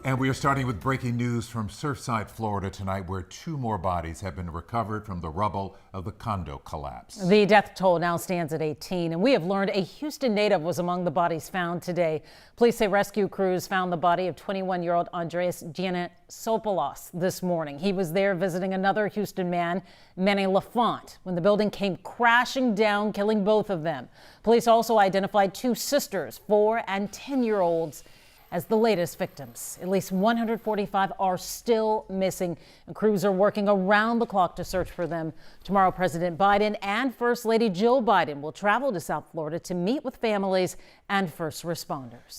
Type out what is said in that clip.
And we are starting with breaking news from Surfside, Florida tonight, where 2 more bodies have been recovered from the rubble of the condo collapse. The death toll now stands at 18, and we have learned a Houston native was among the bodies found today. Police say rescue crews found the body of 21-year-old Andreas Giannitsopoulos this morning. He was there visiting another Houston man, Manny LaFont, when the building came crashing down, killing both of them. Police also identified 2 sisters, 4 and 10-year-olds, as the latest victims. At least 145 are still missing, and crews are working around the clock to search for them. Tomorrow, President Biden and First Lady Jill Biden will travel to South Florida to meet with families and first responders.